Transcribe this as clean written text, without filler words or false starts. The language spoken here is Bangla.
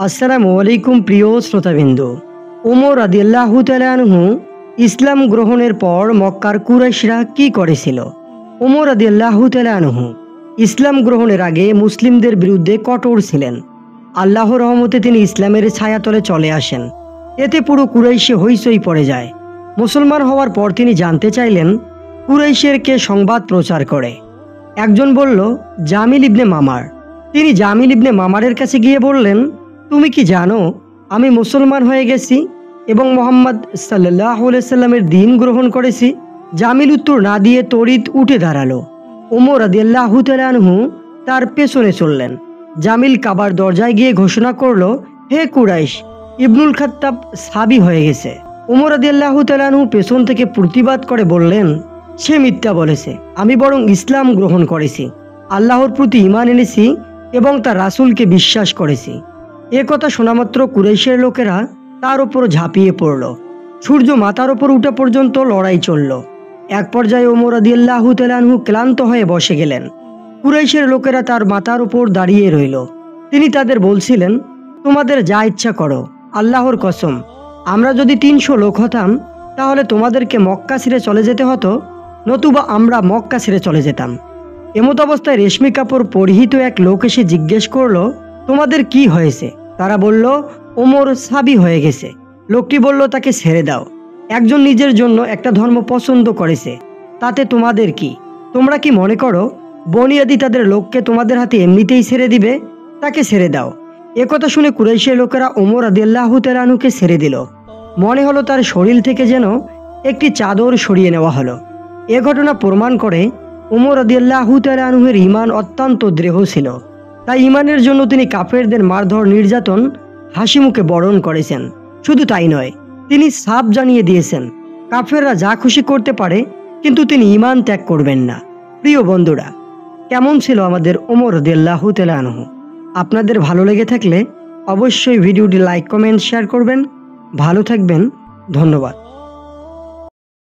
আসসালামু আলাইকুম প্রিয় শ্রোতাবিন্দু। ওমর রাদিয়াল্লাহু তাআলা আনহু ইসলাম গ্রহণের পর মক্কার কুরাইশরা কি করেছিল? ওমর রাদিয়াল্লাহু তাআলা আনহু ইসলাম গ্রহণের আগে মুসলিমদের বিরুদ্ধে কঠোর ছিলেন। আল্লাহর রহমতে তিনি ইসলামের ছায়াতলে চলে আসেন। এতে পুরো কুরাইশে হইচই পড়ে যায়। মুসলমান হওয়ার পর তিনি জানতে চাইলেন কুরাইশের কে সংবাদ প্রচার করে। একজন বলল, জামিল ইবনে মামার। তিনি জামিল ইবনে মামারের কাছে গিয়ে বললেন, তুমি কি জানো আমি মুসলমান হয়ে গেছি এবং মোহাম্মদ সাল্লাল্লাহু আলাইহি সাল্লামের দিন গ্রহণ করেছি? জামিল উত্তর না দিয়ে তড়িৎ উঠে দাঁড়ালো। ওমর রাদিয়াল্লাহু তাআলা আনহু তার পেছনে চললেন। জামিল কাবার দরজায় গিয়ে ঘোষণা করলো, হে কুরাইশ, ইবনুল খাত্তাব সাবি হয়ে গেছে। ওমর রাদিয়াল্লাহু তাআলা আনহু পেছন থেকে প্রতিবাদ করে বললেন, সে মিথ্যা বলেছে, আমি বরং ইসলাম গ্রহণ করেছি, আল্লাহর প্রতি ঈমান এনেছি এবং তার রাসূলকে বিশ্বাস করেছি। এ কথা শোনামাত্র কুরাইশের লোকেরা তার ওপর ঝাঁপিয়ে পড়ল। সূর্য মাথার ওপর উঠা পর্যন্ত লড়াই চলল। এক পর্যায়ে ওমর রাদিয়াল্লাহু তাআলা আনহু ক্লান্ত হয়ে বসে গেলেন। কুরাইশের লোকেরা তার মাথার উপর দাঁড়িয়ে রইল। তিনি তাদের বলছিলেন, তোমাদের যা ইচ্ছা করো, আল্লাহর কসম, আমরা যদি 300 লোক হতাম তাহলে তোমাদেরকে মক্কা ছেড়ে চলে যেতে হতো, নতুবা আমরা মক্কা ছেড়ে চলে যেতাম। এমত অবস্থায় রেশমি কাপড় পরিহিত এক লোক এসে জিজ্ঞেস করলো, তোমাদের কি হয়েছে? তারা বলল, ওমর সাবি হয়ে গেছে। লোকটি বলল, তাকে ছেড়ে দাও। একজন নিজের জন্য একটা ধর্ম পছন্দ করেছে, তাতে তোমাদের কি? তোমরা কি মনে করো বনী আদি তাদের লোককে তোমাদের হাতে এমনিতেই ছেড়ে দিবে? তাকে ছেড়ে দাও। একথা শুনে কুরাইশের লোকেরা ওমর রাদিয়াল্লাহু তাআলা আনহুকে ছেড়ে দিল। মনে হলো তার শরীর থেকে যেন একটি চাদর সরিয়ে নেওয়া হলো। এ ঘটনা প্রমাণ করে ওমর রাদিয়াল্লাহু তাআলা আনহুর ঈমান অত্যন্ত দৃঢ় ছিল। তাই ঈমানের জন্য তিনি কাফেরদের মারধর নির্যাতন হাসি মুখে বরণ করেছেন। শুধু তাই নয়, তিনি সাফ জানিয়ে দিয়েছেন কাফেররা যা খুশি করতে পারে, কিন্তু তিনি ঈমান ত্যাগ করবেন না। প্রিয় বন্ধুরা, কেমন ছিল আমাদের ওমর রাদিয়াল্লাহু তাআলা আনহু? আপনাদের ভালো লেগে থাকলে অবশ্যই ভিডিওটি লাইক, কমেন্ট, শেয়ার করবেন। ভালো থাকবেন। ধন্যবাদ।